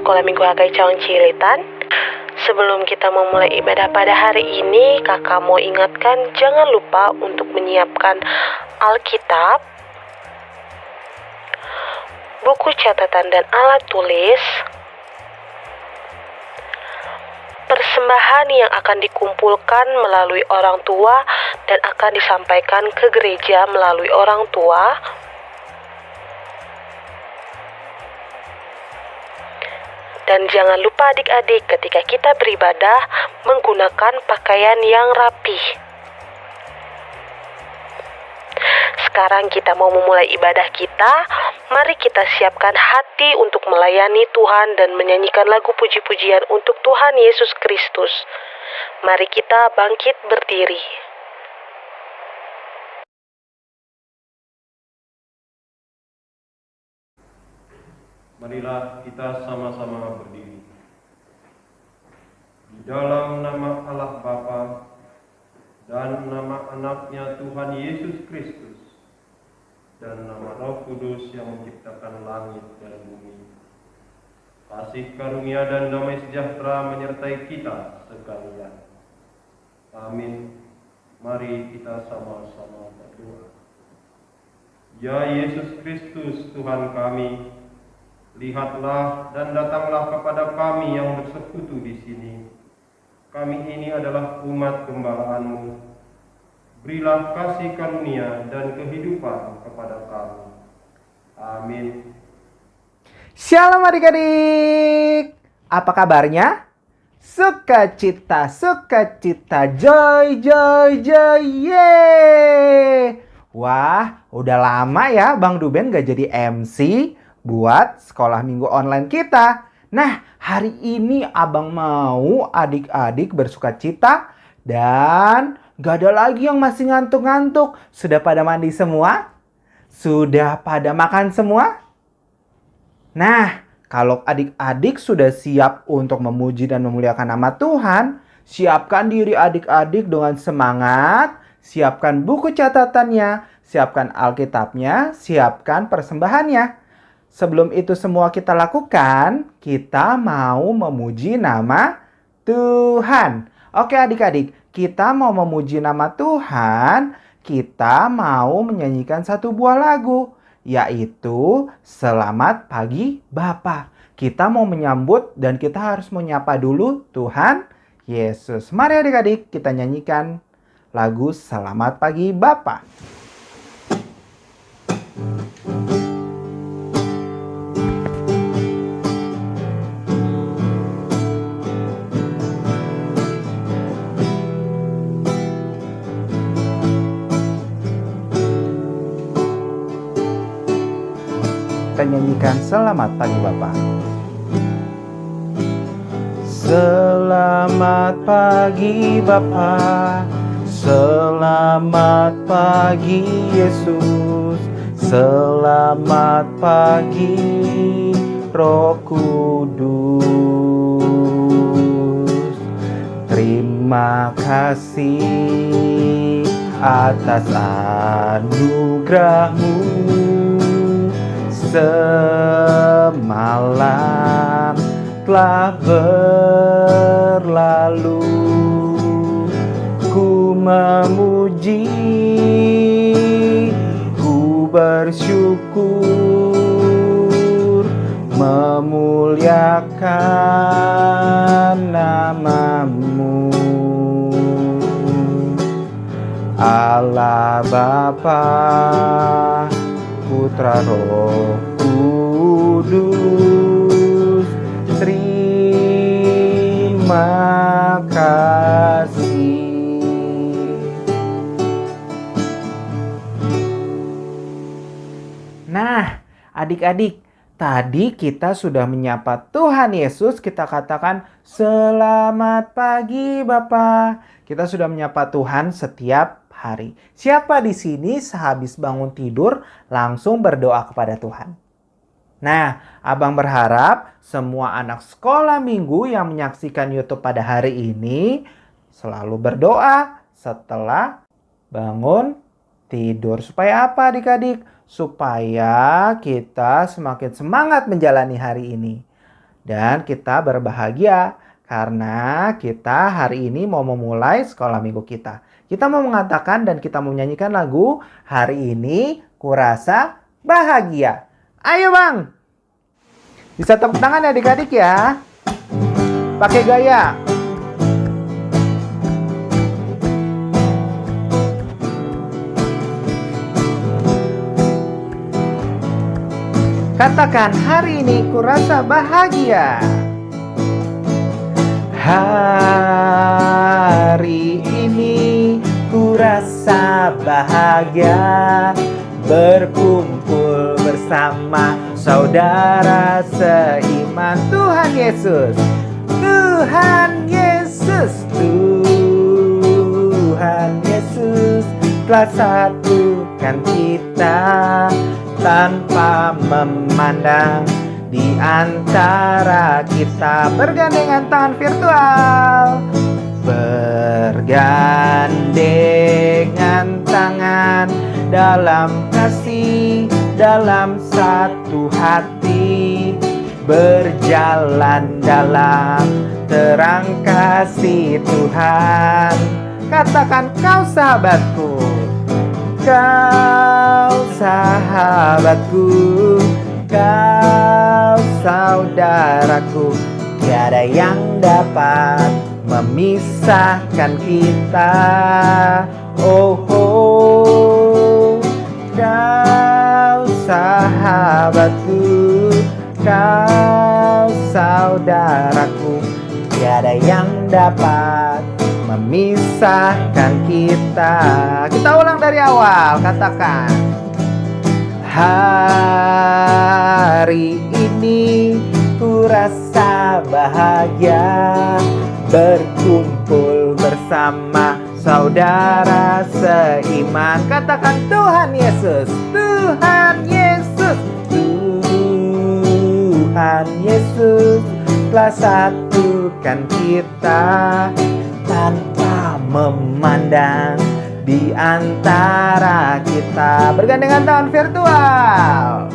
Sekolah Minggu HKI Cawang Cililitan. Sebelum kita memulai ibadah pada hari ini, kakak mau ingatkan jangan lupa untuk menyiapkan Alkitab, buku catatan dan alat tulis, persembahan yang akan dikumpulkan melalui orang tua dan akan disampaikan ke gereja melalui orang tua, dan jangan lupa adik-adik ketika kita beribadah menggunakan pakaian yang rapih. Sekarang kita mau memulai ibadah kita. Mari kita siapkan hati untuk melayani Tuhan dan menyanyikan lagu puji-pujian untuk Tuhan Yesus Kristus. Mari kita bangkit berdiri. Marilah kita sama-sama berdiri. Di dalam nama Allah Bapa dan nama anaknya Tuhan Yesus Kristus dan nama Roh Kudus yang menciptakan langit dan bumi. Kasih karunia dan damai sejahtera menyertai kita sekalian. Amin. Mari kita sama-sama berdoa. Ya Yesus Kristus Tuhan kami, lihatlah dan datanglah kepada kami yang bersekutu di sini. Kami ini adalah umat gembala-Mu. Berilah kasih karunia dan kehidupan kepada kami. Amin. Shalom adik-adik. Apa kabarnya? Sukacita, sukacita, joy, joy, joy, yeay. Wah, udah lama ya Bang Duben gak jadi MC buat sekolah minggu online kita. Nah, hari ini abang mau adik-adik bersukacita dan gak ada lagi yang masih ngantuk-ngantuk. Sudah pada mandi semua? Sudah pada makan semua? Nah, kalau adik-adik sudah siap untuk memuji dan memuliakan nama Tuhan, siapkan diri adik-adik dengan semangat, siapkan buku catatannya, siapkan Alkitabnya, siapkan persembahannya. Sebelum itu semua kita lakukan, kita mau memuji nama Tuhan. Oke adik-adik, kita mau memuji nama Tuhan, kita mau menyanyikan satu buah lagu, yaitu Selamat Pagi Bapa. Kita mau menyambut dan kita harus menyapa dulu Tuhan Yesus. Mari adik-adik kita nyanyikan lagu Selamat Pagi Bapa. Kita nyanyikan Selamat Pagi Bapa. Selamat pagi Bapa, selamat pagi Yesus, selamat pagi Roh Kudus. Terima kasih atas anugerah-Mu. Semalam telah berlalu, ku memuji, ku bersyukur, memuliakan nama-Mu. Allah Bapa, Putra Roh Kudus, terima kasih. Nah, adik-adik, tadi kita sudah menyapa Tuhan Yesus, kita katakan selamat pagi Bapa. Kita sudah menyapa Tuhan setiap hari. Siapa di sini sehabis bangun tidur langsung berdoa kepada Tuhan? Nah, abang berharap semua anak sekolah minggu yang menyaksikan YouTube pada hari ini selalu berdoa setelah bangun tidur. Supaya apa adik-adik? Supaya kita semakin semangat menjalani hari ini. dan kita berbahagia karena kita hari ini mau memulai sekolah minggu kita. Kita mau mengatakan dan kita mau menyanyikan lagu Hari Ini Kurasa Bahagia. Ayo Bang! Bisa tepuk tangan ya adik-adik ya. Pakai gaya. Katakan, hari ini kurasa bahagia. Hari ini kurasa bahagia, berkumpul bersama saudara seiman. Tuhan Yesus, Tuhan Yesus, Tuhan Yesus telah satukan kita tanpa memandang di antara kita. Bergandengan tangan virtual, bergandengan tangan dalam kasih, dalam satu hati, berjalan dalam terang kasih Tuhan. Katakan, kau sahabatku, kau sahabatku, kau saudaraku, tiada yang dapat memisahkan kita. Oh, oh, kau sahabatku, kau saudaraku, tiada yang dapat memisahkan kita. Kita ulang dari awal, katakan. Hari ini kurasa bahagia, berkumpul bersama saudara seiman. Katakan, Tuhan Yesus, Tuhan Yesus, Tuhan Yesus telah satukan kita tanpa memandang di antara kita. Bergandengan tangan virtual,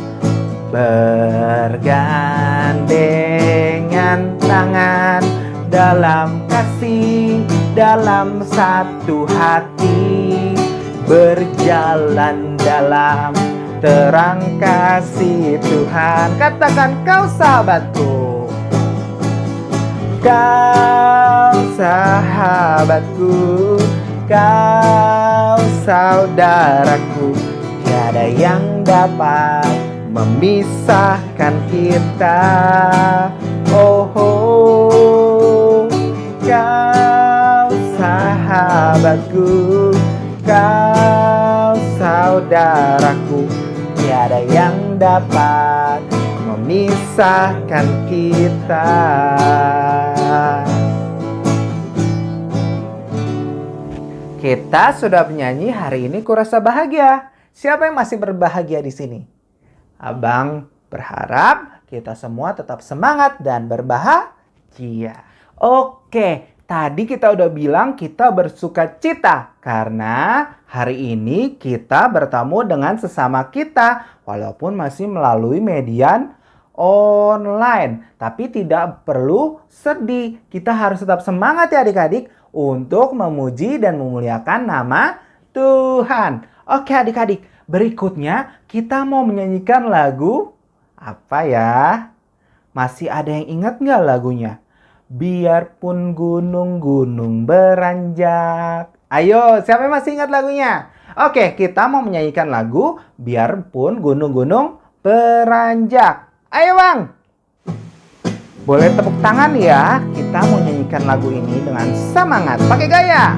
bergandengan tangan dalam kasih, dalam satu hati, berjalan dalam terang kasih Tuhan. Katakan, kau sahabatku, kau sahabatku, kau saudaraku, tiada yang dapat memisahkan kita. Oh, oh, kau sahabatku, kau saudaraku, tiada yang dapat memisahkan kita. Kita sudah menyanyi Hari Ini Kurasa Bahagia. Siapa yang masih berbahagia di sini? Abang berharap kita semua tetap semangat dan berbahagia. Oke, tadi kita udah bilang kita bersuka cita karena hari ini kita bertemu dengan sesama kita walaupun masih melalui media online. Tapi tidak perlu sedih. Kita harus tetap semangat ya adik-adik untuk memuji dan memuliakan nama Tuhan. Oke adik-adik, berikutnya kita mau menyanyikan lagu apa ya? Masih ada yang ingat nggak lagunya? Biarpun gunung-gunung beranjak. Ayo, siapa yang masih ingat lagunya? Oke, kita mau menyanyikan lagu Biarpun gunung-gunung beranjak. Ayo Bang! Boleh tepuk tangan ya. Kita mau nyanyikan lagu ini dengan semangat. Pakai gaya.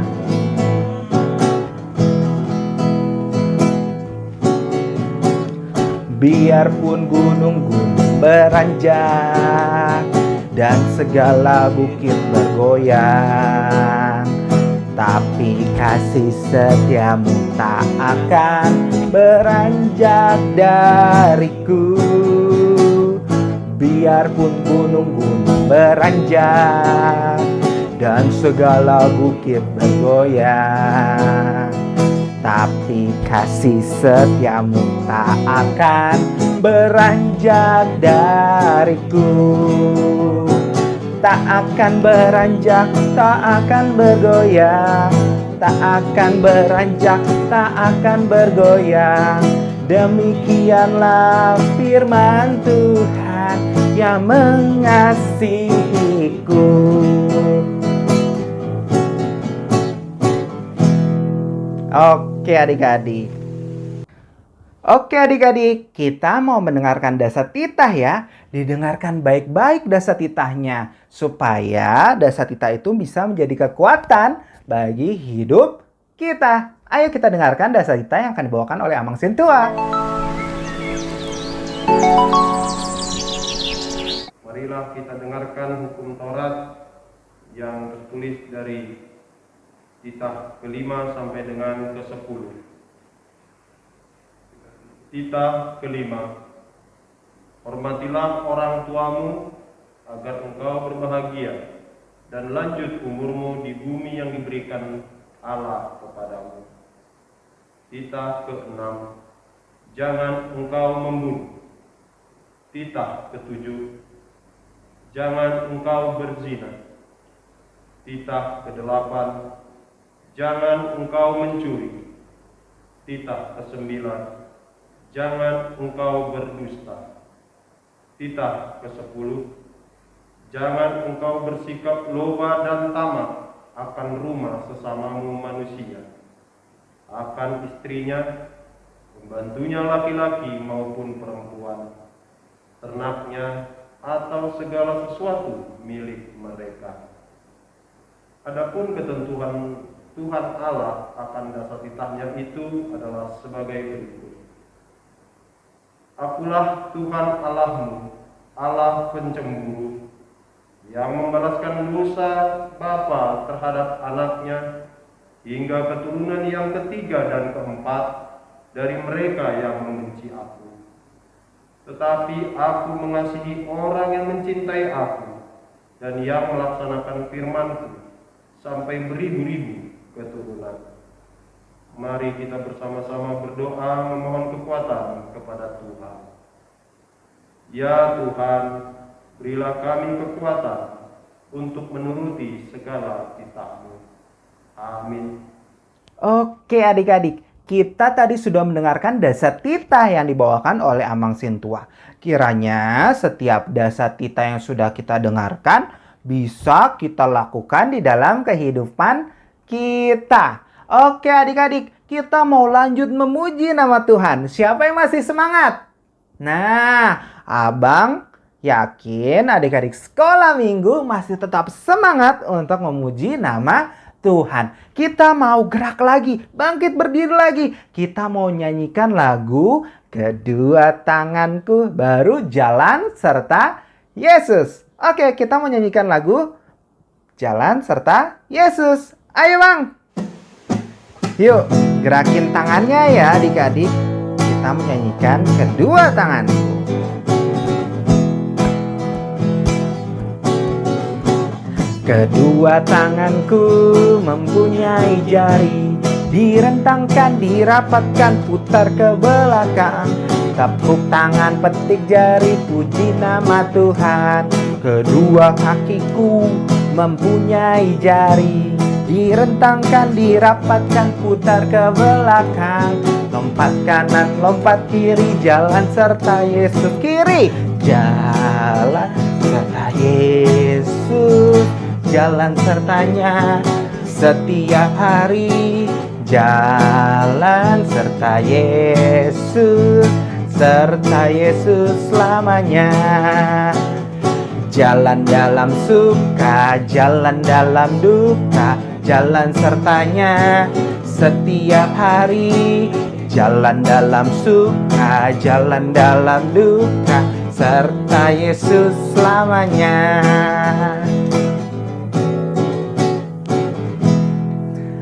Biarpun gunung-gunung beranjak dan segala bukit bergoyang, tapi kasih setiamu tak akan beranjak dariku. Biarpun gunung-gunung beranjak dan segala bukit bergoyang, tapi kasih setiamu tak akan beranjak dariku. Tak akan beranjak, tak akan bergoyang, tak akan beranjak, tak akan bergoyang. Demikianlah firman Tuhan yang mengasihiku. Oke adik-adik. Oke adik-adik, kita mau mendengarkan dasar titah ya. Didengarkan baik-baik dasar titahnya, supaya dasar titah itu bisa menjadi kekuatan bagi hidup kita. Ayo kita dengarkan dasar titah yang akan dibawakan oleh Amang Sintua. Marilah kita dengarkan hukum Taurat yang tertulis dari titah ke-5 sampai dengan ke-10. Titah ke-5. Hormatilah orang tuamu agar engkau berbahagia dan lanjut umurmu di bumi yang diberikan Allah kepadamu. Titah ke-6. Jangan engkau membunuh. Titah ke-7. Jangan engkau berzina. Titah ke-8. Jangan engkau mencuri. Titah ke-9. Jangan engkau berdusta. Titah ke-10. Jangan engkau bersikap loba dan tamak akan rumah sesamamu manusia, akan istrinya, pembantunya laki-laki maupun perempuan, ternaknya, atau segala sesuatu milik mereka. Adapun ketentuan Tuhan Allah akan dasar titahnya itu adalah sebagai berikut. Akulah Tuhan Allahmu, Allah pencemburu, yang membalaskan dosa bapa terhadap anaknya hingga keturunan yang ketiga dan keempat dari mereka yang membenci aku. Tetapi aku mengasihi orang yang mencintai aku dan yang melaksanakan firman-Ku sampai beribu-ribu keturunan. Mari kita bersama-sama berdoa memohon kekuatan kepada Tuhan. Ya Tuhan, berilah kami kekuatan untuk menuruti segala titah-Mu. Amin. Oke adik-adik, kita tadi sudah mendengarkan dasar titah yang dibawakan oleh Amang Sintua. Kiranya setiap dasar titah yang sudah kita dengarkan bisa kita lakukan di dalam kehidupan kita. Oke adik-adik, kita mau lanjut memuji nama Tuhan. Siapa yang masih semangat? Nah, Abang yakin adik-adik sekolah minggu masih tetap semangat untuk memuji nama Tuhan. Kita mau gerak lagi, bangkit berdiri lagi. Kita mau nyanyikan lagu Kedua Tanganku Baru Jalan serta Yesus. Oke, kita mau nyanyikan lagu Jalan serta Yesus. Ayo Bang. Yuk, gerakin tangannya ya adik-adik. Kita menyanyikan Kedua Tanganku. Kedua tanganku mempunyai jari, direntangkan, dirapatkan, putar ke belakang. Tepuk tangan, petik jari, puji nama Tuhan. Kedua kakiku mempunyai jari, direntangkan, dirapatkan, putar ke belakang. Lompat kanan, lompat kiri, jalan serta Yesus. Kiri, jalan serta Yesus. Jalan sertanya setiap hari. Jalan serta Yesus, serta Yesus selamanya. Jalan dalam suka, jalan dalam duka, jalan sertanya setiap hari. Jalan dalam suka, jalan dalam duka, serta Yesus selamanya.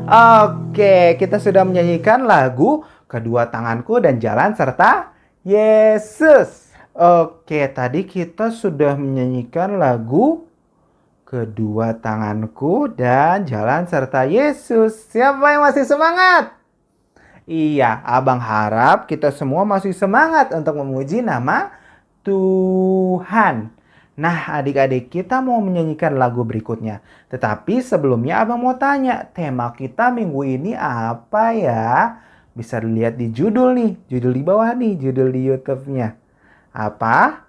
Oke, kita sudah menyanyikan lagu Kedua Tanganku dan Jalan serta Yesus. Oke, tadi kita sudah menyanyikan lagu Kedua Tanganku dan Jalan serta Yesus. Siapa yang masih semangat? Iya, Abang harap kita semua masih semangat untuk memuji nama Tuhan. Nah, adik-adik, kita mau menyanyikan lagu berikutnya. Tetapi sebelumnya Abang mau tanya, tema kita minggu ini apa ya? Bisa dilihat di judul nih, judul di bawah nih, judul di YouTube-nya. Apa?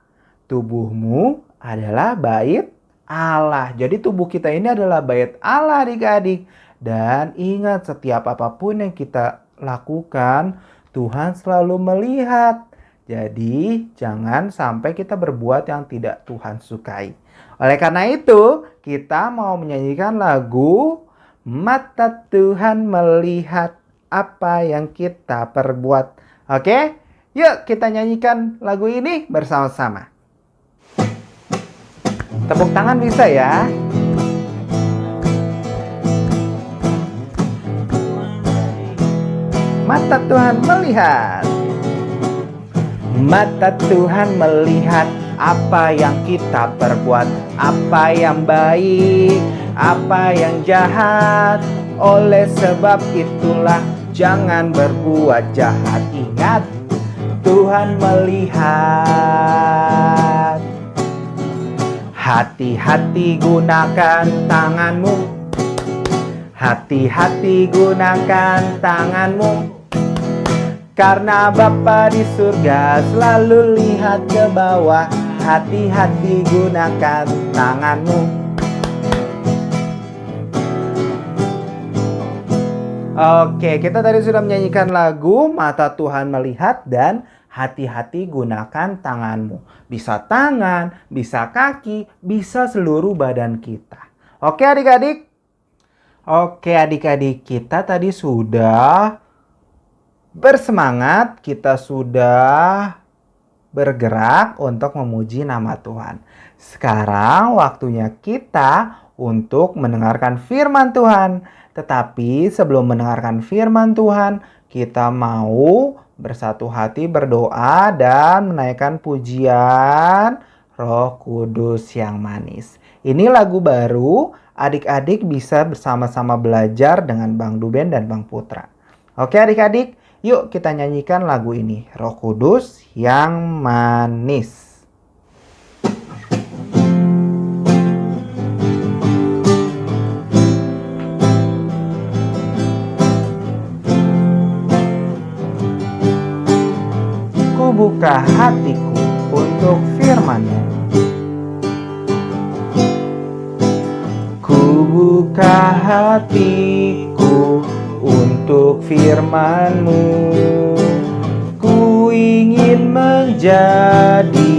Tubuhmu adalah bait Allah. Jadi tubuh kita ini adalah bait Allah, adik-adik. Dan ingat, setiap apapun yang kita lakukan, Tuhan selalu melihat. Jadi jangan sampai kita berbuat yang tidak Tuhan sukai. Oleh karena itu, kita mau menyanyikan lagu Mata Tuhan Melihat Apa Yang Kita Perbuat. Oke? Yuk kita nyanyikan lagu ini bersama-sama. Tepuk tangan bisa ya. Mata Tuhan melihat. Mata Tuhan melihat apa yang kita perbuat, apa yang baik, apa yang jahat. Oleh sebab itulah jangan berbuat jahat. Ingat, Tuhan melihat. Hati-hati gunakan tanganmu. Hati-hati gunakan tanganmu. Karena Bapa di surga selalu lihat ke bawah. Hati-hati gunakan tanganmu. Oke, kita tadi sudah menyanyikan lagu Mata Tuhan Melihat dan hati-hati gunakan tanganmu. Bisa tangan, bisa kaki, bisa seluruh badan kita. Oke adik-adik? Oke adik-adik, kita tadi sudah bersemangat, kita sudah bergerak untuk memuji nama Tuhan. Sekarang waktunya kita untuk mendengarkan firman Tuhan. Tetapi sebelum mendengarkan firman Tuhan, kita mau bersatu hati berdoa dan menaikkan pujian Roh Kudus yang manis. Ini lagu baru, adik-adik bisa bersama-sama belajar dengan Bang Duben dan Bang Putra. Oke adik-adik, yuk kita nyanyikan lagu ini, Roh Kudus yang manis. Ku buka hatiku untuk firman-Mu. Ku buka hatiku untuk firman-Mu. Ku ingin menjadi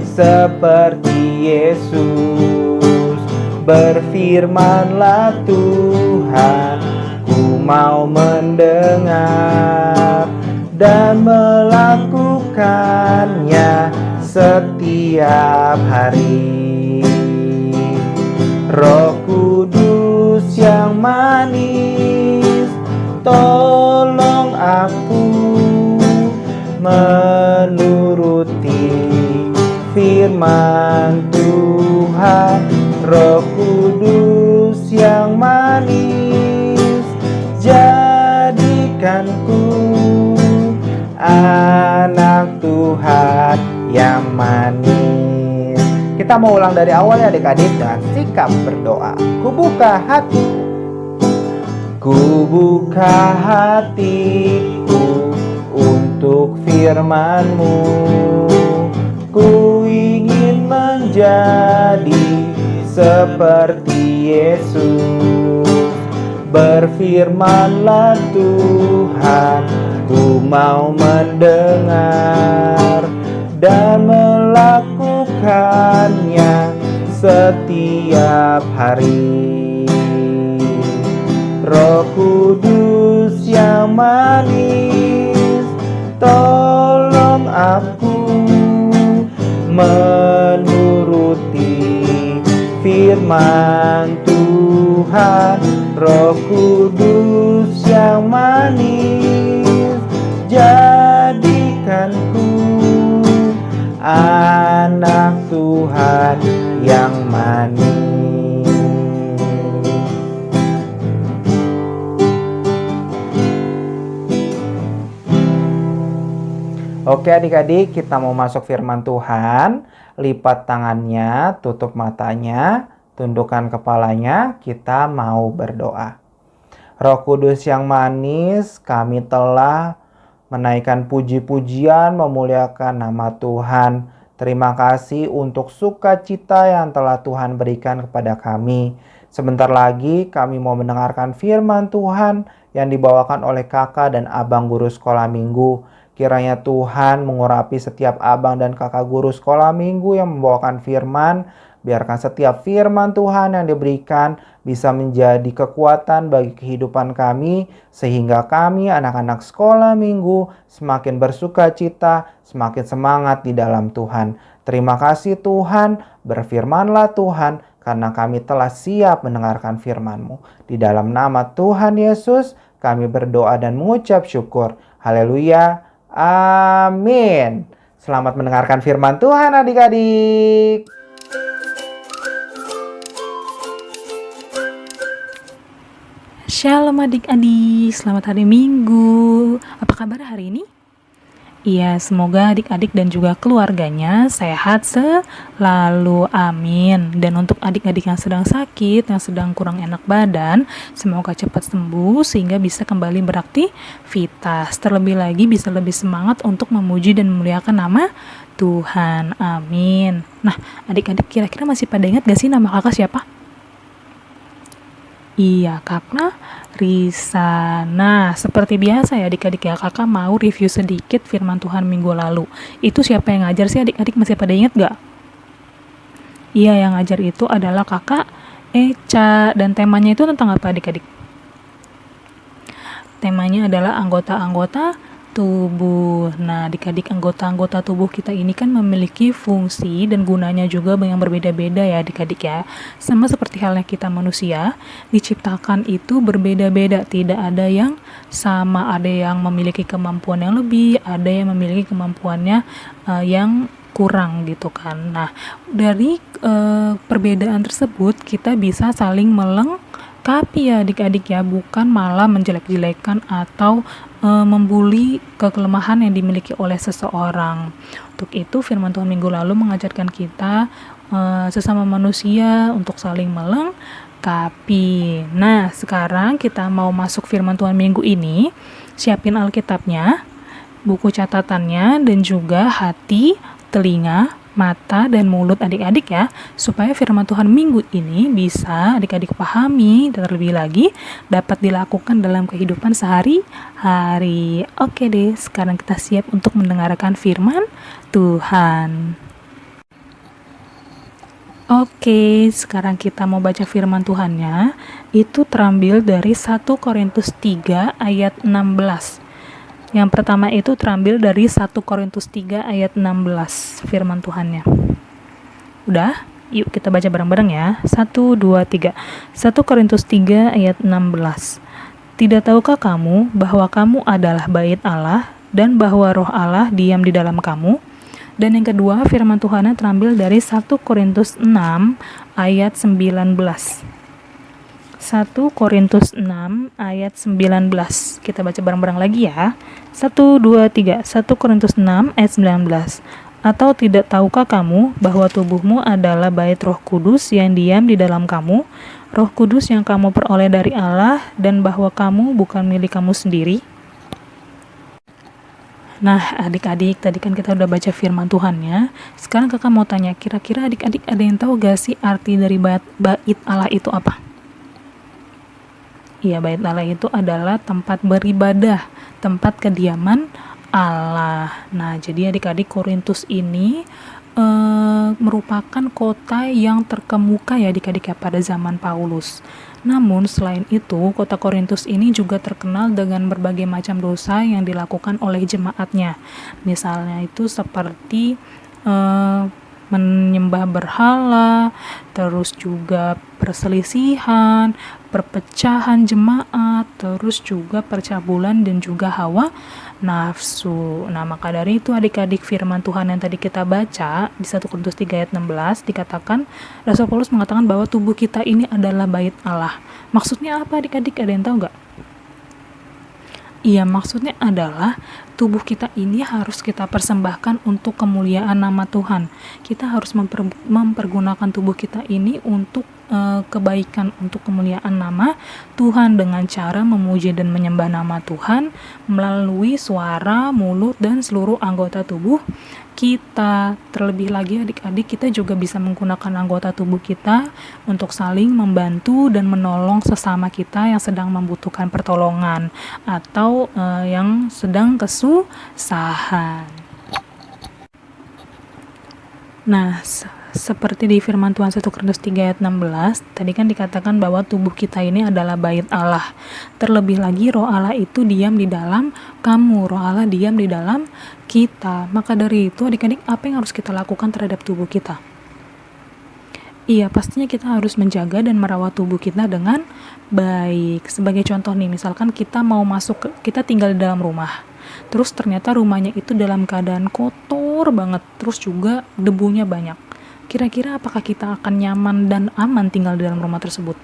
seperti Yesus. Berfirmanlah Tuhan, ku mau mendengar dan melakukannya setiap hari. Roh Kudus yang manis, tolong aku menuruti firman Tuhan. Roh Kudus yang manis, jadikanku anak Tuhan yang manis. Kita mau ulang dari awal ya adik-adik dengan sikap berdoa. Ku buka hati. Ku buka hatiku untuk firman-Mu. Ku ingin menjadi seperti Yesus. Berfirmanlah Tuhan, ku mau mendengar dan melakukannya setiap hari. Roh Kudus yang manis, tolong aku menuruti firman Tuhan. Roh Kudus yang manis, jadikanku anak Tuhan yang manis. Oke adik-adik, kita mau masuk firman Tuhan. Lipat tangannya, tutup matanya, tundukkan kepalanya, kita mau berdoa. Roh Kudus yang manis, kami telah menaikkan puji-pujian, memuliakan nama Tuhan. Terima kasih untuk sukacita yang telah Tuhan berikan kepada kami. Sebentar lagi kami mau mendengarkan firman Tuhan yang dibawakan oleh kakak dan abang guru sekolah minggu. Kiranya Tuhan mengurapi setiap abang dan kakak guru sekolah minggu yang membawakan firman. Biarkan setiap firman Tuhan yang diberikan bisa menjadi kekuatan bagi kehidupan kami, sehingga kami anak-anak sekolah minggu semakin bersuka cita, semakin semangat di dalam Tuhan. Terima kasih Tuhan, berfirmanlah Tuhan, karena kami telah siap mendengarkan firman-Mu. Di dalam nama Tuhan Yesus, kami berdoa dan mengucap syukur. Haleluya, amin. Selamat mendengarkan firman Tuhan adik-adik. Shalom adik-adik, selamat hari Minggu. Apa kabar hari ini? Iya, semoga adik-adik dan juga keluarganya sehat selalu, amin. Dan untuk adik-adik yang sedang sakit, yang sedang kurang enak badan, semoga cepat sembuh sehingga bisa kembali beraktivitas. Terlebih lagi bisa lebih semangat untuk memuji dan memuliakan nama Tuhan, amin. Nah, adik-adik kira-kira masih pada ingat gak sih nama kakak siapa? Iya, kakak Risa. Nah, seperti biasa ya adik-adik ya, kakak mau review sedikit firman Tuhan minggu lalu. Itu siapa yang ngajar sih adik-adik, masih pada ingat gak? Iya, yang ngajar itu adalah kakak Eca. Dan temanya itu tentang apa adik-adik? Temanya adalah anggota-anggota tubuh. Nah, adik-adik, anggota-anggota tubuh kita ini kan memiliki fungsi dan gunanya juga yang berbeda-beda ya adik-adik ya. Sama seperti halnya kita manusia, diciptakan itu berbeda-beda, tidak ada yang sama. Ada yang memiliki kemampuan yang lebih, ada yang memiliki kemampuannya yang kurang gitu kan. Nah, dari perbedaan tersebut kita bisa saling melengkapi ya adik-adik ya, bukan malah menjelek-jelekan atau membuli kelemahan yang dimiliki oleh seseorang. Untuk itu firman Tuhan minggu lalu mengajarkan kita sesama manusia untuk saling melengkapi. Nah, sekarang kita mau masuk firman Tuhan minggu ini. Siapin Alkitabnya, buku catatannya, dan juga hati, telinga, mata, dan mulut adik-adik ya, supaya firman Tuhan minggu ini bisa adik-adik pahami dan terlebih lagi dapat dilakukan dalam kehidupan sehari-hari. Oke deh, sekarang kita siap untuk mendengarkan firman Tuhan. Oke, sekarang kita mau baca firman Tuhannya. Itu terambil dari 1 Korintus 3 ayat 16. Yang pertama itu terambil dari 1 Korintus 3 ayat 16 firman Tuhannya. Udah? Yuk kita baca bareng-bareng ya. 1, 2, 3. 1 Korintus 3 ayat 16. Tidak tahukah kamu bahwa kamu adalah bait Allah dan bahwa roh Allah diam di dalam kamu? Dan yang kedua firman Tuhannya terambil dari 1 Korintus 6 ayat 19. 1 Korintus 6 ayat 19. Kita baca bareng-bareng lagi ya. 1, 2, 3. 1 Korintus 6 ayat 19. Atau tidak tahukah kamu bahwa tubuhmu adalah bait Roh Kudus yang diam di dalam kamu, Roh Kudus yang kamu peroleh dari Allah, dan bahwa kamu bukan milik kamu sendiri? Nah, adik-adik, tadi kan kita udah baca firman Tuhannya. Sekarang kakak mau tanya, kira-kira adik-adik ada yang tahu gak sih arti dari bait Allah itu apa? Iya, bait Allah itu adalah tempat beribadah, tempat kediaman Allah. Nah, jadi adik-adik, Korintus ini merupakan kota yang terkemuka ya adik-adik ya pada zaman Paulus. Namun selain itu, kota Korintus ini juga terkenal dengan berbagai macam dosa yang dilakukan oleh jemaatnya. Misalnya itu seperti menyembah berhala, terus juga perselisihan, perpecahan jemaat, terus juga percabulan dan juga hawa nafsu. Nah, maka dari itu adik-adik, firman Tuhan yang tadi kita baca di 1 Korintus 3 ayat 16 dikatakan, Rasul Paulus mengatakan bahwa tubuh kita ini adalah bait Allah. Maksudnya apa adik-adik? Ada yang tahu nggak? Iya, maksudnya adalah tubuh kita ini harus kita persembahkan untuk kemuliaan nama Tuhan. Kita harus mempergunakan tubuh kita ini untuk kebaikan, untuk kemuliaan nama Tuhan dengan cara memuji dan menyembah nama Tuhan melalui suara, mulut, dan seluruh anggota tubuh kita. Terlebih lagi adik-adik, kita juga bisa menggunakan anggota tubuh kita untuk saling membantu dan menolong sesama kita yang sedang membutuhkan pertolongan atau yang sedang kesusahan. Nah, seperti di firman Tuhan 1 Korintus 3 ayat 16, tadi kan dikatakan bahwa tubuh kita ini adalah bait Allah. Terlebih lagi roh Allah itu diam di dalam kamu, roh Allah diam di dalam kita. Maka dari itu adik-adik, apa yang harus kita lakukan terhadap tubuh kita? Iya, pastinya kita harus menjaga dan merawat tubuh kita dengan baik. Sebagai contoh nih, misalkan kita kita tinggal di dalam rumah. Terus ternyata rumahnya itu dalam keadaan kotor banget, terus juga debunya banyak. Kira-kira apakah kita akan nyaman dan aman tinggal di dalam rumah tersebut?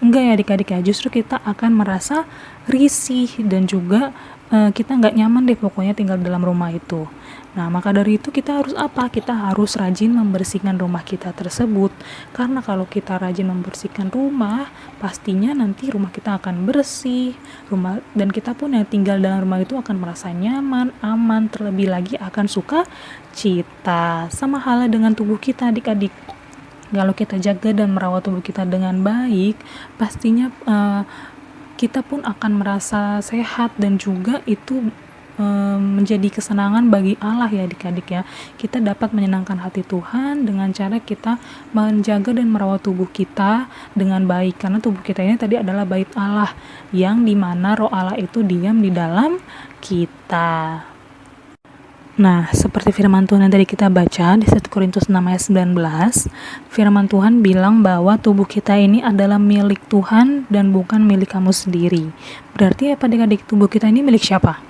Enggak ya adik-adik ya, justru kita akan merasa risih dan juga kita nggak nyaman deh pokoknya tinggal di dalam rumah itu. Nah, maka dari itu kita harus apa? Kita harus rajin membersihkan rumah kita tersebut. Karena kalau kita rajin membersihkan rumah, pastinya nanti rumah kita akan bersih. Dan kita pun yang tinggal dalam rumah itu akan merasa nyaman, aman, terlebih lagi akan suka cita. Sama halnya dengan tubuh kita adik-adik. Kalau kita jaga dan merawat tubuh kita dengan baik, pastinya kita pun akan merasa sehat dan juga itu menjadi kesenangan bagi Allah ya adik-adik ya. Kita dapat menyenangkan hati Tuhan dengan cara kita menjaga dan merawat tubuh kita dengan baik, karena tubuh kita ini tadi adalah bait Allah yang dimana roh Allah itu diam di dalam kita. Nah, seperti firman Tuhan yang tadi kita baca di 1 Korintus 6 ayat 19, firman Tuhan bilang bahwa tubuh kita ini adalah milik Tuhan dan bukan milik kamu sendiri. Berarti apa adik-adik, tubuh kita ini milik siapa?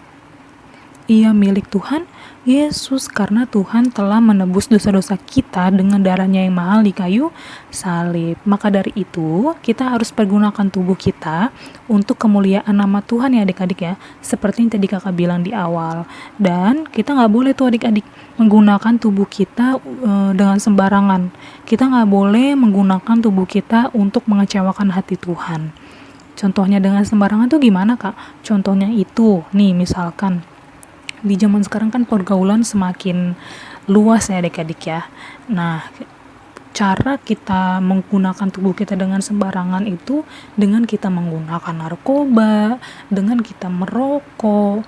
Ia milik Tuhan Yesus, karena Tuhan telah menebus dosa-dosa kita dengan darahnya yang mahal di kayu salib. Maka dari itu, kita harus pergunakan tubuh kita untuk kemuliaan nama Tuhan ya adik-adik ya. Seperti yang tadi kakak bilang di awal. Dan kita gak boleh tuh adik-adik menggunakan tubuh kita dengan sembarangan. Kita gak boleh menggunakan tubuh kita untuk mengecewakan hati Tuhan. Contohnya dengan sembarangan tuh gimana kak? Contohnya itu, nih misalkan di zaman sekarang kan pergaulan semakin luas ya adik-adik ya. Nah, cara kita menggunakan tubuh kita dengan sembarangan itu dengan kita menggunakan narkoba, dengan kita merokok,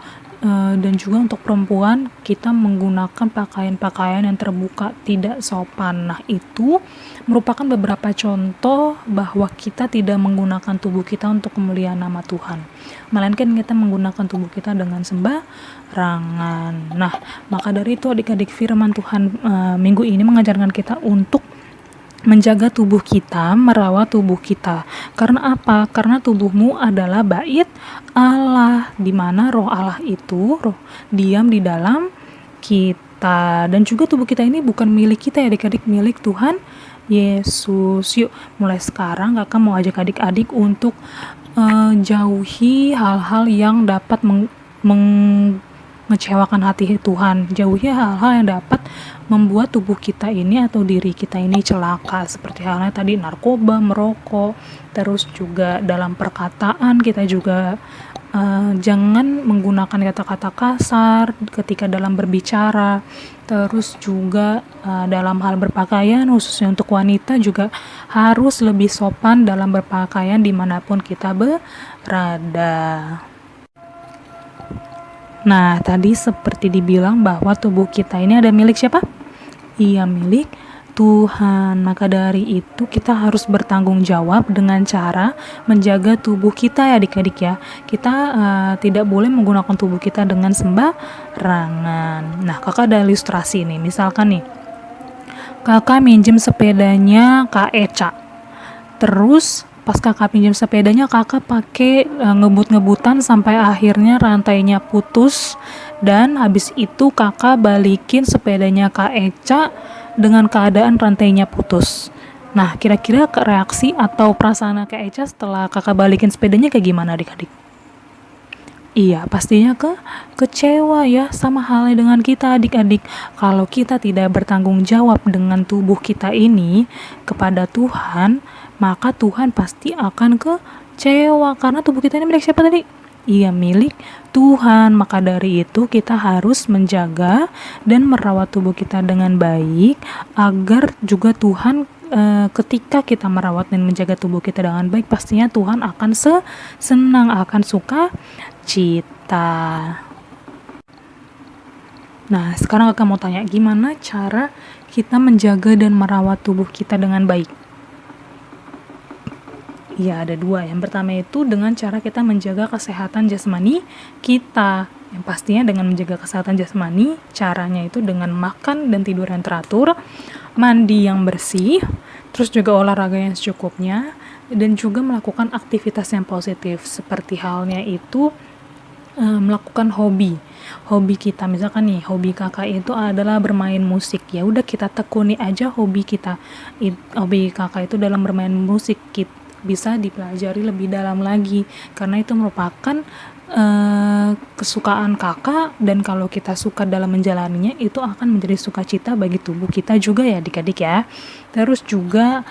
dan juga untuk perempuan kita menggunakan pakaian-pakaian yang terbuka tidak sopan. Nah, itu merupakan beberapa contoh bahwa kita tidak menggunakan tubuh kita untuk kemuliaan nama Tuhan, melainkan kita menggunakan tubuh kita dengan sembarangan. Nah, maka dari itu adik-adik, firman Tuhan minggu ini mengajarkan kita untuk menjaga tubuh kita, merawat tubuh kita. Karena apa? Karena tubuhmu adalah bait Allah, di mana roh Allah itu diam di dalam kita. Dan juga tubuh kita ini bukan milik kita ya adik-adik, milik Tuhan Yesus. Yuk, mulai sekarang kakak mau ajak adik-adik untuk jauhi hal-hal yang dapat mengecewakan hati Tuhan. Jauhi hal-hal yang dapat membuat tubuh kita ini atau diri kita ini celaka, seperti halnya tadi narkoba, merokok. Terus juga dalam perkataan kita juga jangan menggunakan kata-kata kasar ketika dalam berbicara. Terus juga dalam hal berpakaian, khususnya untuk wanita juga harus lebih sopan dalam berpakaian dimanapun kita berada. Nah, tadi seperti dibilang bahwa tubuh kita ini ada milik siapa? Ia milik Tuhan. Maka dari itu kita harus bertanggung jawab dengan cara menjaga tubuh kita ya adik-adik ya. Kita tidak boleh menggunakan tubuh kita dengan sembarangan. Nah, kakak ada ilustrasi nih. Misalkan nih, kakak minjem sepedanya Kak Eca. Terus pas kakak pinjam sepedanya, kakak pakai ngebut-ngebutan sampai akhirnya rantainya putus, dan habis itu kakak balikin sepedanya Kak Eca dengan keadaan rantainya putus. Nah, kira-kira reaksi atau perasaan Kak Eca setelah kakak balikin sepedanya kayak gimana adik-adik? Iya, pastinya kecewa ya, sama halnya dengan kita adik-adik. Kalau kita tidak bertanggung jawab dengan tubuh kita ini kepada Tuhan, maka Tuhan pasti akan kecewa karena tubuh kita ini milik siapa tadi? Iya, milik Tuhan. Maka dari itu kita harus menjaga dan merawat tubuh kita dengan baik agar juga Tuhan ketika kita merawat dan menjaga tubuh kita dengan baik, pastinya Tuhan akan senang, akan suka cita. Nah, sekarang kakak mau tanya, gimana cara kita menjaga dan merawat tubuh kita dengan baik? Ya, ada dua. Yang pertama itu dengan cara kita menjaga kesehatan jasmani kita. Yang pastinya dengan menjaga kesehatan jasmani, caranya itu dengan makan dan tidur yang teratur, mandi yang bersih, terus juga olahraga yang secukupnya, dan juga melakukan aktivitas yang positif. Seperti halnya itu melakukan hobi kita, misalkan nih hobi kakak itu adalah bermain musik, ya udah kita tekuni aja hobi kita. Hobi kakak itu dalam bermain musik, bisa dipelajari lebih dalam lagi karena itu merupakan kesukaan kakak, dan kalau kita suka dalam menjalaninya itu akan menjadi sukacita bagi tubuh kita juga ya adik-adik ya. Terus juga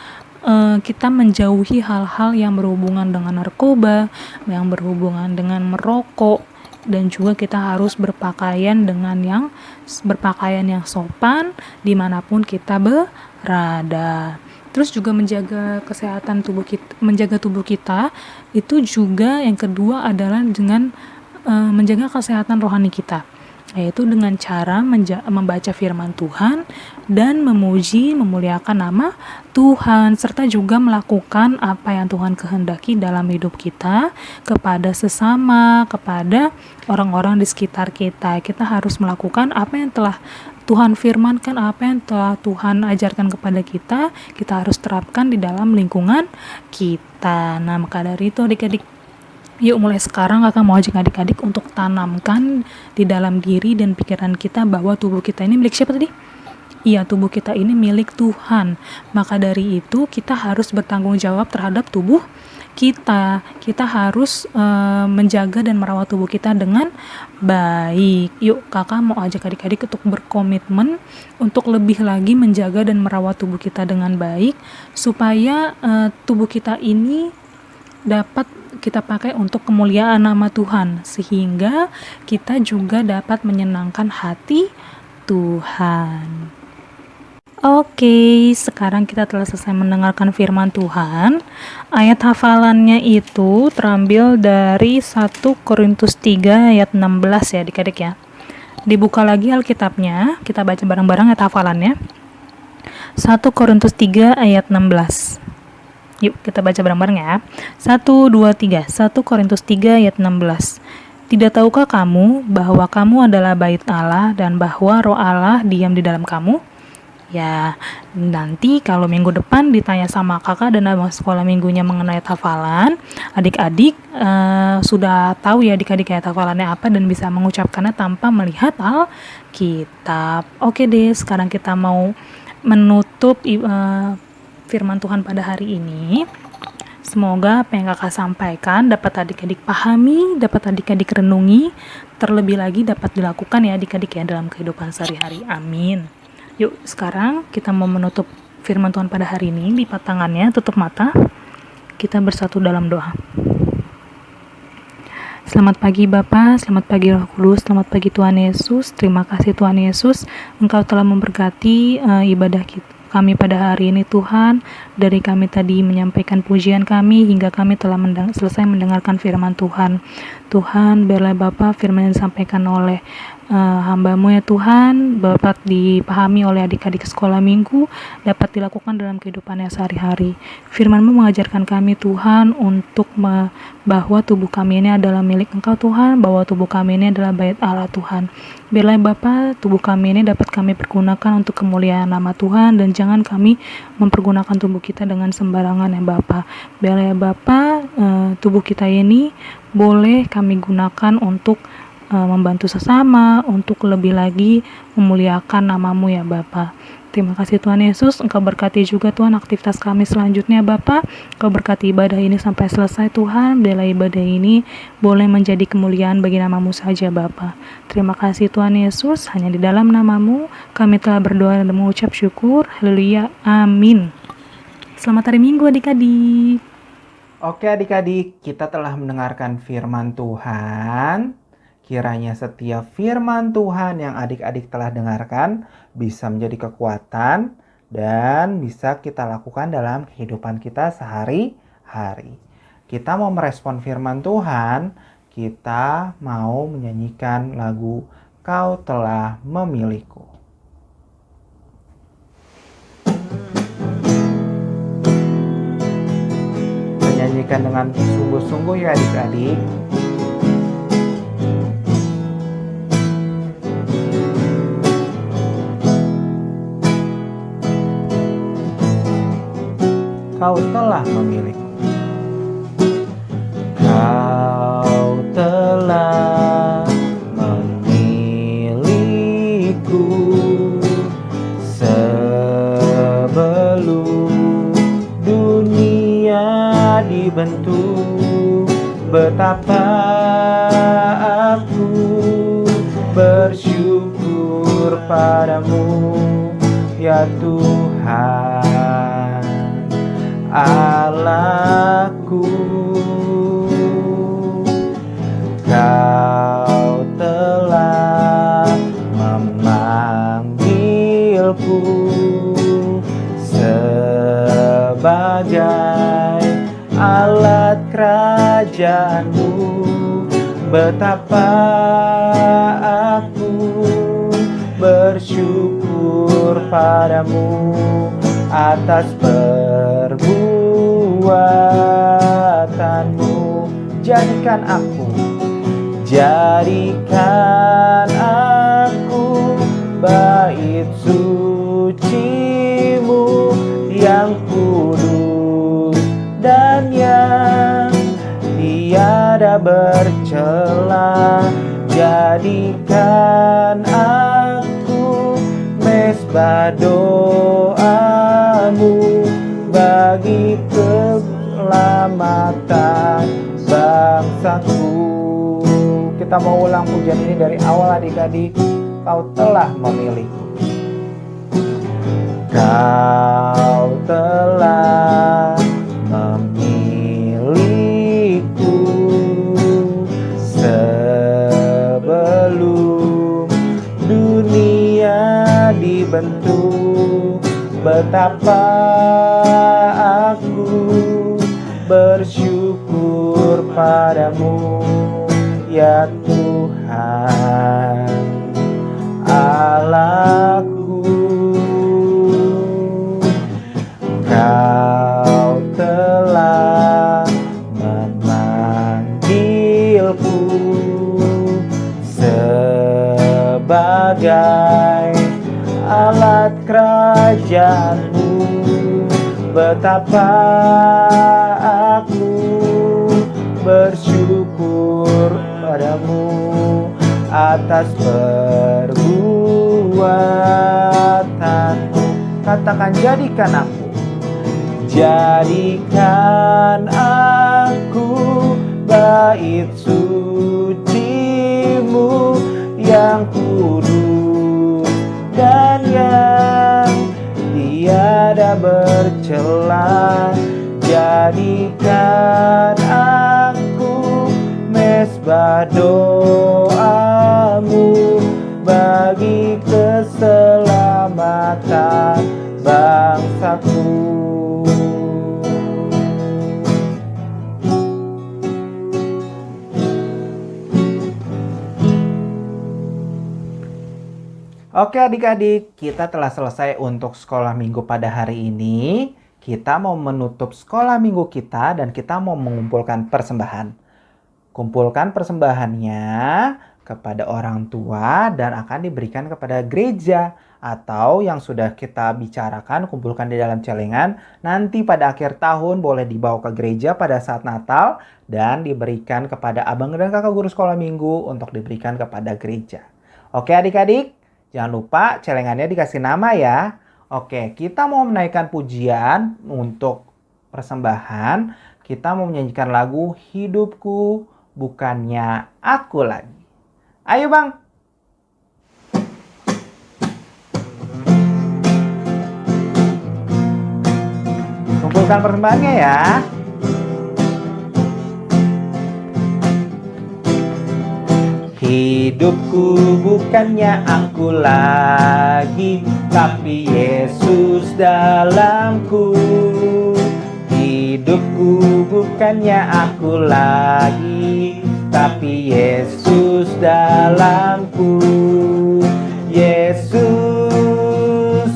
kita menjauhi hal-hal yang berhubungan dengan narkoba, yang berhubungan dengan merokok, dan juga kita harus berpakaian yang sopan dimanapun kita berada. Terus juga menjaga kesehatan menjaga tubuh kita itu juga yang kedua adalah dengan menjaga kesehatan rohani kita, yaitu dengan cara membaca firman Tuhan dan memuliakan nama Tuhan, serta juga melakukan apa yang Tuhan kehendaki dalam hidup kita kepada sesama, kepada orang-orang di sekitar kita. Kita harus melakukan apa yang telah Tuhan firmankan, apa yang telah Tuhan ajarkan kepada kita harus terapkan di dalam lingkungan kita. Nah, maka dari itu adik-adik, yuk mulai sekarang kakak mau ajak adik-adik untuk tanamkan di dalam diri dan pikiran kita bahwa tubuh kita ini milik siapa tadi? Iya, tubuh kita ini milik Tuhan. Maka dari itu kita harus bertanggung jawab terhadap tubuh kita. Kita harus menjaga dan merawat tubuh kita dengan baik. Yuk, kakak mau ajak adik-adik untuk berkomitmen untuk lebih lagi menjaga dan merawat tubuh kita dengan baik, supaya tubuh kita ini dapat kita pakai untuk kemuliaan nama Tuhan, sehingga kita juga dapat menyenangkan hati Tuhan. Oke, sekarang kita telah selesai mendengarkan firman Tuhan. Ayat hafalannya itu terambil dari 1 Korintus 3 ayat 16 ya adik-adik ya. Dibuka lagi Alkitabnya, kita baca bareng-bareng ayat hafalannya. 1 Korintus 3 ayat 16. Yuk kita baca bareng-bareng ya. 1, 2, 3. 1 Korintus 3 ayat 16. Tidak tahukah kamu bahwa kamu adalah bait Allah dan bahwa roh Allah diam di dalam kamu? Ya, nanti kalau minggu depan ditanya sama kakak dan abang sekolah minggunya mengenai hafalan, adik-adik sudah tahu ya adik-adik ayat hafalannya apa dan bisa mengucapkannya tanpa melihat Alkitab. Oke deh, sekarang kita mau menutup firman Tuhan pada hari ini. Semoga apa yang kakak sampaikan dapat adik-adik pahami, dapat adik-adik renungi, terlebih lagi dapat dilakukan ya adik-adik ya dalam kehidupan sehari-hari. Amin. Yuk, sekarang kita mau menutup firman Tuhan pada hari ini. Lipat tangannya, tutup mata. Kita bersatu dalam doa. Selamat pagi Bapa, selamat pagi Roh Kudus, selamat pagi Tuhan Yesus. Terima kasih Tuhan Yesus, Engkau telah memberkati ibadah kami pada hari ini Tuhan. Dari kami tadi menyampaikan pujian kami hingga kami telah selesai mendengarkan firman Tuhan. Tuhan, biarlah Bapa firman yang disampaikan oleh hamba-Mu ya Tuhan dapat dipahami oleh adik-adik sekolah minggu, dapat dilakukan dalam kehidupannya sehari-hari. Firman-Mu mengajarkan kami Tuhan untuk bahwa tubuh kami ini adalah milik Engkau Tuhan, bahwa tubuh kami ini adalah bait Allah Tuhan. Biarlah Bapa tubuh kami ini dapat kami pergunakan untuk kemuliaan nama Tuhan, dan jangan kami mempergunakan tubuh kita dengan sembarangan ya Bapa. Biarlah Bapa tubuh kita ini boleh kami gunakan untuk membantu sesama, untuk lebih lagi memuliakan nama-Mu ya Bapa. Terima kasih Tuhan Yesus, Engkau berkati juga Tuhan aktivitas kami selanjutnya Bapa. Engkau berkati ibadah ini sampai selesai Tuhan. Bila ibadah ini boleh menjadi kemuliaan bagi nama-Mu saja Bapa. Terima kasih Tuhan Yesus, hanya di dalam nama-Mu kami telah berdoa dan mengucap syukur. Haleluya, amin. Selamat hari Minggu adik-adik. Oke adik-adik, kita telah mendengarkan firman Tuhan. Kiranya setiap firman Tuhan yang adik-adik telah dengarkan bisa menjadi kekuatan dan bisa kita lakukan dalam kehidupan kita sehari-hari. Kita mau merespon firman Tuhan, kita mau menyanyikan lagu Kau Telah Memilihku. Menyanyikan dengan sungguh-sungguh ya adik-adik. Kau telah memilihku. Kau telah memilihku sebelum dunia dibentuk. Betapa aku bersyukur padamu ya Tuhan Allahku. Kau telah memanggilku sebagai alat kerajaan-Mu. Betapa aku bersyukur padamu atas perbuatanmu. Jadikan aku bait suci-Mu yang kudus dan yang tiada bercela. Jadikan aku mesbah doa-Mu bagi keselamatan bangsaku. Kita mau ulang pujian ini dari awal adik-adik. Kau telah memilihku. Kau telah memilihku sebelum dunia dibentuk. Betapa aku bersyukur padamu ya Tuhan Allahku. Kau telah memanggilku sebagai alat kerajaan-Mu. Betapa aku bersyukur padamu atas perbuatanmu. Katakan, jadikan aku bait suci-Mu yang kudus dan yang tiada bercela. Jadikan aku mesbah doa-Mu bagi keselamatan bangsaku. Oke adik-adik, kita telah selesai untuk sekolah minggu pada hari ini. Kita mau menutup sekolah minggu kita dan kita mau mengumpulkan persembahan. Kumpulkan persembahannya kepada orang tua dan akan diberikan kepada gereja. Atau yang sudah kita bicarakan, kumpulkan di dalam celengan. Nanti pada akhir tahun boleh dibawa ke gereja pada saat Natal dan diberikan kepada abang dan kakak guru sekolah minggu untuk diberikan kepada gereja. Oke adik-adik, jangan lupa celengannya dikasih nama ya. Oke, kita mau menaikkan pujian untuk persembahan. Kita mau menyanyikan lagu Hidupku Bukannya Aku Lagi. Ayo Bang. Kumpulkan persembahannya ya. Hidupku bukannya aku lagi, tapi Yesus dalamku. Hidupku bukannya aku lagi, tapi Yesus dalamku. Yesus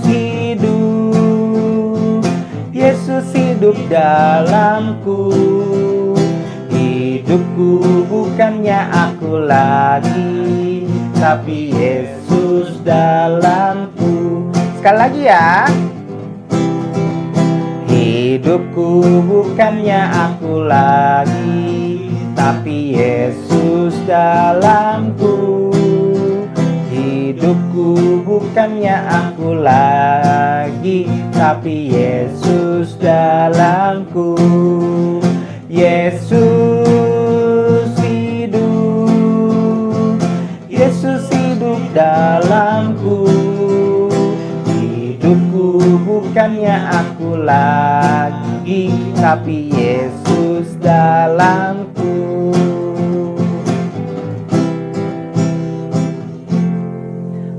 hidup, Yesus hidup dalamku. Hidupku bukannya aku lagi, tapi Yesus dalamku. Sekali lagi ya. Hidupku bukannya aku lagi, tapi Yesus dalamku. Hidupku bukannya aku lagi, tapi Yesus dalamku. Yesus hidup, Yesus hidup dalamku. Hidupku bukannya aku lagi, tapi Yesus dalamku.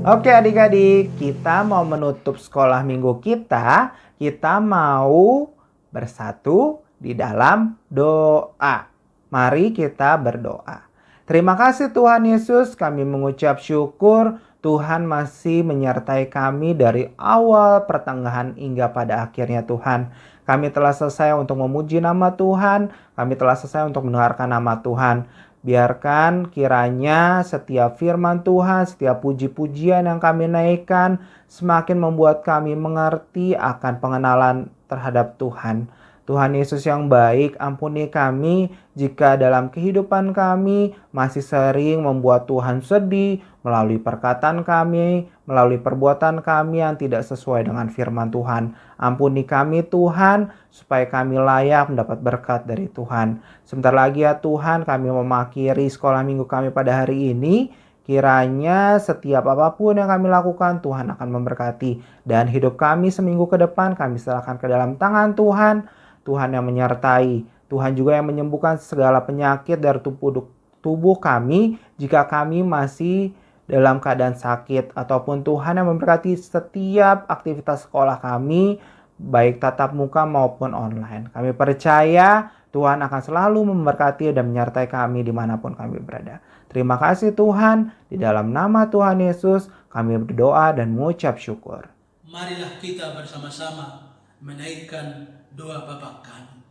Oke adik-adik, kita mau menutup sekolah minggu kita. Kita mau bersatu di dalam doa. Mari kita berdoa. Terima kasih Tuhan Yesus, kami mengucap syukur Tuhan masih menyertai kami dari awal pertengahan hingga pada akhirnya Tuhan. Kami telah selesai untuk memuji nama Tuhan, kami telah selesai untuk mendengarkan nama Tuhan. Biarkan kiranya setiap firman Tuhan, setiap puji-pujian yang kami naikkan semakin membuat kami mengerti akan pengenalan terhadap Tuhan. Tuhan Yesus yang baik, ampuni kami jika dalam kehidupan kami masih sering membuat Tuhan sedih melalui perkataan kami, melalui perbuatan kami yang tidak sesuai dengan firman Tuhan. Ampuni kami Tuhan, supaya kami layak mendapat berkat dari Tuhan. Sebentar lagi ya Tuhan, kami memakhiri sekolah minggu kami pada hari ini. Kiranya setiap apapun yang kami lakukan, Tuhan akan memberkati. Dan hidup kami seminggu ke depan, kami serahkan ke dalam tangan Tuhan. Tuhan yang menyertai, Tuhan juga yang menyembuhkan segala penyakit dari tubuh kami jika kami masih dalam keadaan sakit, ataupun Tuhan yang memberkati setiap aktivitas sekolah kami, baik tatap muka maupun online. Kami percaya Tuhan akan selalu memberkati dan menyertai kami dimanapun kami berada. Terima kasih Tuhan, di dalam nama Tuhan Yesus kami berdoa dan mengucap syukur. Marilah kita bersama-sama menaikkan doa Bapa kami.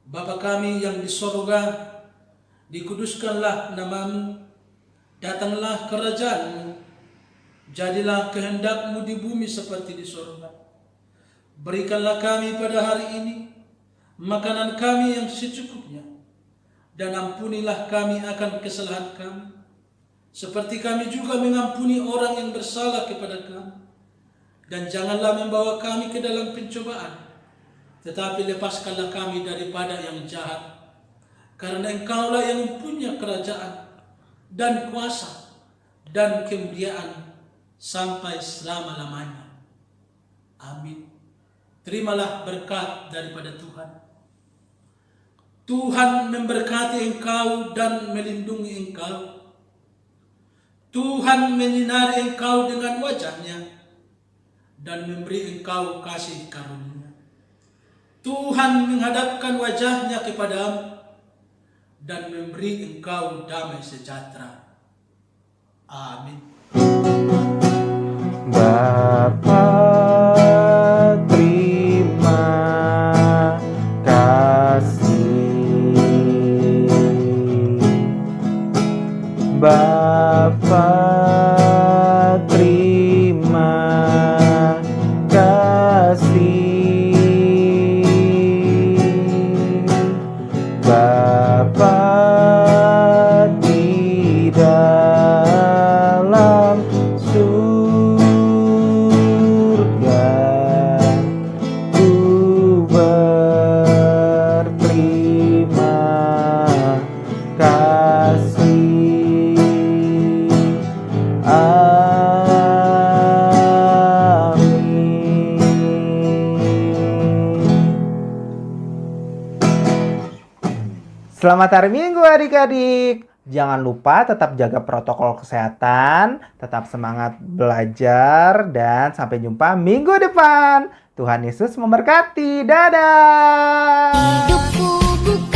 Bapa kami yang di sorga, dikuduskanlah namamu, datanglah kerajaanmu, jadilah kehendakmu di bumi seperti di sorga. Berikanlah kami pada hari ini makanan kami yang secukupnya, dan ampunilah kami akan kesalahan kami, seperti kami juga mengampuni orang yang bersalah kepada kami. Dan janganlah membawa kami ke dalam pencobaan, tetapi lepaskanlah kami daripada yang jahat. Karena Engkaulah yang mempunyai kerajaan dan kuasa dan kemuliaan sampai selama-lamanya. Amin. Terimalah berkat daripada Tuhan. Tuhan memberkati engkau dan melindungi engkau. Tuhan menyinari engkau dengan wajah-Nya dan memberi engkau kasih karunia. Tuhan menghadapkan wajah-Nya kepadamu dan memberi engkau damai sejahtera. Amin. Bapa, terima kasih. Bapa, terima kasih. Bapa di dalam surga, Selamat hari Minggu adik-adik. Jangan lupa tetap jaga protokol kesehatan, tetap semangat belajar, dan sampai jumpa minggu depan. Tuhan Yesus memberkati. Dadah. Hidupku bukan